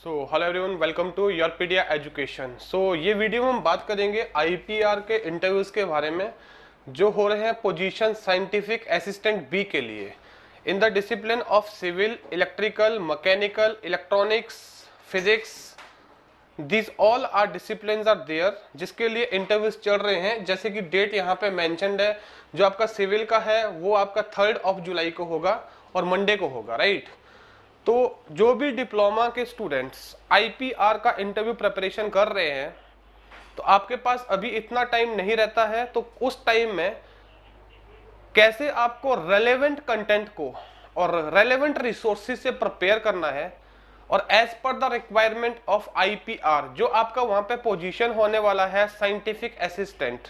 Hello everyone, welcome to Yourpedia education. ये video में हम बात करेंगे आईपीआर के इंटरव्यूज के बारे में जो हो रहे हैं पोजीशन साइंटिफिक असिस्टेंट बी के लिए in the discipline of civil, electrical, mechanical, electronics, physics. This all are disciplines are there जिसके लिए इंटरव्यूज चल रहे हैं। जैसे कि डेट यहाँ पे मेंशन्ड है, जो आपका सिविल का है वो आपका 3 जुलाई को होगा और मंडे को होगा, राइट। तो जो भी डिप्लोमा के स्टूडेंट्स आईपीआर का इंटरव्यू प्रिपरेशन कर रहे हैं, तो आपके पास अभी इतना टाइम नहीं रहता है, तो उस टाइम में कैसे आपको रेलेवेंट कंटेंट को और रेलेवेंट रिसोर्सेज से प्रिपेयर करना है और as per the requirement of IPR जो आपका वहां पे पोजीशन होने वाला है साइंटिफिक असिस्टेंट,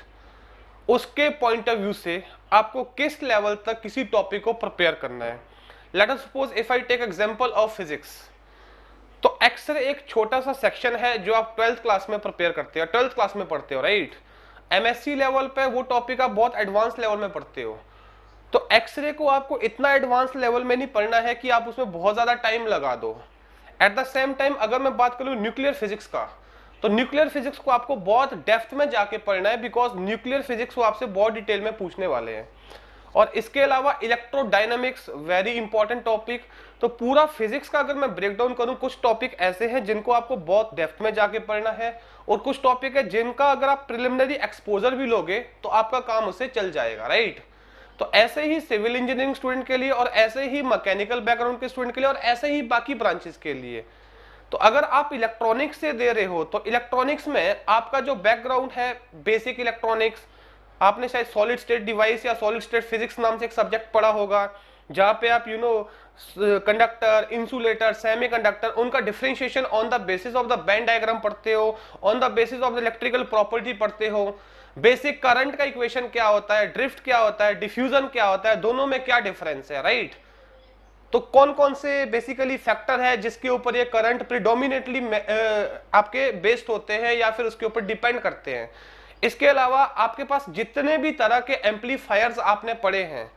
उसके पॉइंट ऑफ व्यू से आपको किस लेवल तक किसी टॉपिक को प्रिपेयर करना है। Let us suppose if I take example of physics, तो एक्सरे एक छोटा सा सेक्शन है जो आप 12th क्लास में प्रिपेयर करते हो, 12th क्लास में पढ़ते हो, राइट। एमएससी लेवल पे वो टॉपिक आप बहुत एडवांस लेवल में पढ़ते हो। तो एक्सरे को आपको इतना एडवांस लेवल में नहीं पढ़ना है कि आप उसमें बहुत ज्यादा टाइम लगा दो। एट द सेम टाइम अगर मैं बात करूं न्यूक्लियर फिजिक्स का, तो न्यूक्लियर फिजिक्स को आपको बहुत डेप्थ में जाके पढ़ना है, बिकॉज न्यूक्लियर फिजिक्स वो आपसे बहुत डिटेल में पूछने वाले हैं। और इसके अलावा इलेक्ट्रोडायनामिक्स वेरी इंपॉर्टेंट टॉपिक। तो पूरा फिजिक्स का अगर मैं ब्रेक डाउन करूं, कुछ टॉपिक ऐसे हैं जिनको आपको बहुत डेप्थ में जाके पढ़ना है और कुछ टॉपिक है जिनका अगर आप प्रिलिमिनरी एक्सपोजर भी लोगे तो आपका काम उससे चल जाएगा, राइट। तो ऐसे ही सिविल इंजीनियरिंग स्टूडेंट के लिए और ऐसे ही मैकेनिकल बैकग्राउंड के स्टूडेंट के लिए और ऐसे ही बाकी ब्रांचेस के लिए। तो अगर आप इलेक्ट्रॉनिक्स से दे रहे हो तो इलेक्ट्रॉनिक्स में आपका जो बैकग्राउंड है बेसिक इलेक्ट्रॉनिक्स, आपने शायद सॉलिड स्टेट डिवाइस या सॉलिड स्टेट फिजिक्स नाम से एक सब्जेक्ट पढ़ा होगा, जहां पे आप कंडक्टर, इंसुलेटर, सेमीकंडक्टर, उनका differentiation on the basis of the Ben diagram पढ़ते हो, on the basis of the electrical property पढ़ते हो, बेसिक करंट का इक्वेशन क्या होता है, ड्रिफ्ट क्या होता है, डिफ्यूजन क्या होता है, दोनों में क्या डिफरेंस है, राइट। तो कौन कौन से बेसिकली फैक्टर है जिसके ऊपर ये करंट प्रिडोमिनेटली आपके बेस्ड होते हैं या फिर उसके ऊपर डिपेंड करते हैं। इसके अलावा आपके पास जितने भी तरह के एम्पलीफायर्स आपने पढ़े हैं,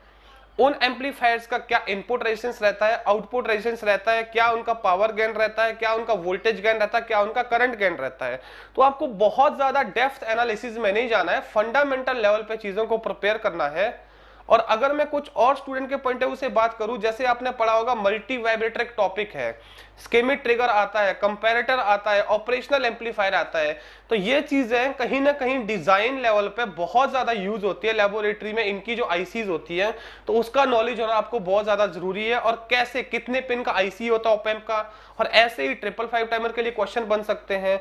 उन एम्पलीफायर्स का क्या इनपुट रेजिस्टेंस रहता है, आउटपुट रेजिस्टेंस रहता है, क्या उनका पावर गेन रहता है, क्या उनका वोल्टेज गेन रहता है, क्या उनका करंट गेन रहता है। तो आपको बहुत ज्यादा डेप्थ एनालिसिस में नहीं जाना है, फंडामेंटल लेवल पे चीजों को प्रिपेयर करना है। और अगर मैं कुछ और स्टूडेंट के पॉइंट ऑफ व्यू से बात करूं, जैसे आपने पढ़ा होगा मल्टी वाइब्रेटर एक टॉपिक है, स्कीमिक ट्रिगर आता है, कंपैरेटर आता है, ऑपरेशनल एम्पलीफायर आता है। तो ये चीजें कहीं ना कहीं डिजाइन लेवल पे बहुत ज्यादा यूज होती है लेबोरेटरी में, इनकी जो आईसीज होती है, तो उसका नॉलेज होना आपको बहुत ज्यादा जरूरी है। और कैसे कितने पिन का आईसी होता है ओपेम्प का, और ऐसे ही 555 टाइमर के लिए क्वेश्चन बन सकते हैं।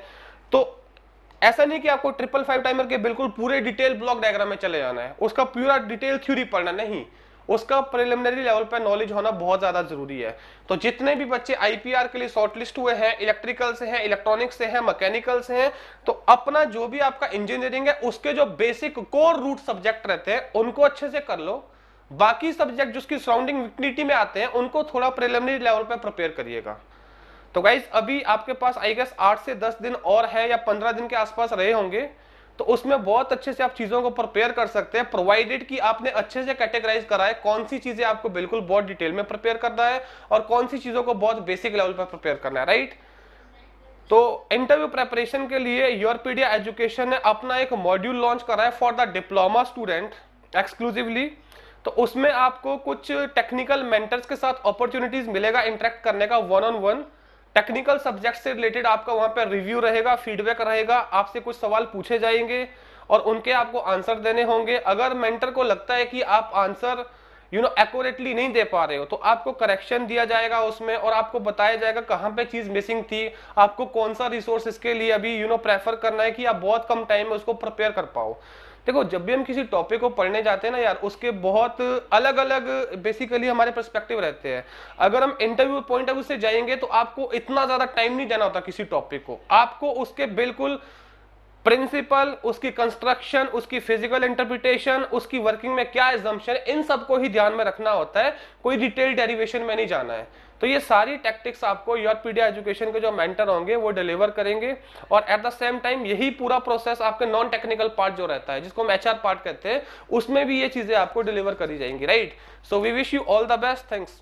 तो ऐसा नहीं कि आपको 555 टाइमर के बिल्कुल पूरे डिटेल ब्लॉक डायग्राम में चले जाना है, उसका पूरा डिटेल थ्योरी पढ़ना नहीं, उसका प्रिलिमिनरी लेवल पर नॉलेज होना बहुत ज्यादा जरूरी है। तो जितने भी बच्चे आईपीआर के लिए शॉर्टलिस्ट हुए हैं, इलेक्ट्रिकल से हैं, इलेक्ट्रॉनिक्स से हैं, मैकेनिकल से हैं, तो अपना जो भी आपका इंजीनियरिंग है उसके जो बेसिक कोर रूट सब्जेक्ट रहते हैं उनको अच्छे से कर लो। बाकी सब्जेक्ट जिसकी सराउंडिंग विक्टिनिटी में आते हैं उनको थोड़ा प्रिलिमिनरी लेवल पर प्रिपेयर करिएगा। तो गाइस अभी आपके पास आई गेस 8 से 10 दिन और है या 15 दिन के आसपास रहे होंगे, तो उसमें बहुत अच्छे से आप चीजों को प्रिपेयर कर सकते हैं, प्रोवाइडेड कि आपने अच्छे से कैटेगराइज करा है कौन सी चीजें आपको बिल्कुल बहुत डिटेल में प्रिपेयर करना है और कौन सी चीजों को बहुत बेसिक लेवल पर प्रिपेयर करना है, राइट। तो इंटरव्यू प्रिपरेशन के लिए योरपीडिया एजुकेशन ने अपना एक मॉड्यूल लॉन्च करा है for the diploma student exclusively. तो उसमें आपको कुछ टेक्निकल मेंटर्स के साथ अपॉर्चुनिटीज मिलेगा इंटरेक्ट करने का, 1-on-1 टेक्निकल सब्जेक्ट से रिलेटेड आपका वहां पर रिव्यू रहेगा, फीडबैक रहेगा, आपसे कुछ सवाल पूछे जाएंगे और उनके आपको आंसर देने होंगे। अगर मेंटर को लगता है कि आप आंसर एक्यूरेटली नहीं दे पा रहे हो, तो आपको करेक्शन दिया जाएगा उसमें और आपको बताया जाएगा कहां पे चीज मिसिंग थी, आपको कौन सा रिसोर्स इसके लिए अभी प्रेफर करना है कि आप बहुत कम टाइम में उसको प्रिपेयर कर पाओ। देखो जब भी हम किसी टॉपिक को पढ़ने जाते हैं ना यार, उसके बहुत अलग अलग बेसिकली हमारे पर्सपेक्टिव रहते हैं। अगर हम इंटरव्यू पॉइंट ऑफ व्यू से जाएंगे तो आपको इतना ज्यादा टाइम नहीं देना होता किसी टॉपिक को, आपको उसके बिल्कुल प्रिंसिपल, उसकी कंस्ट्रक्शन, उसकी फिजिकल इंटरप्रिटेशन, उसकी वर्किंग में क्या एजम्पशन, इन सबको ही ध्यान में रखना होता है, कोई डिटेल डेरिवेशन में नहीं जाना है। तो ये सारी टैक्टिक्स आपको योरपीडिया एजुकेशन के जो मेंटर होंगे वो डिलीवर करेंगे। और एट द सेम टाइम यही पूरा प्रोसेस आपके नॉन टेक्निकल पार्ट जो रहता है, जिसको हम एचआर पार्ट कहते हैं, उसमें भी ये चीजें आपको डिलीवर करी जाएंगी, right. So we wish you all the best, thanks.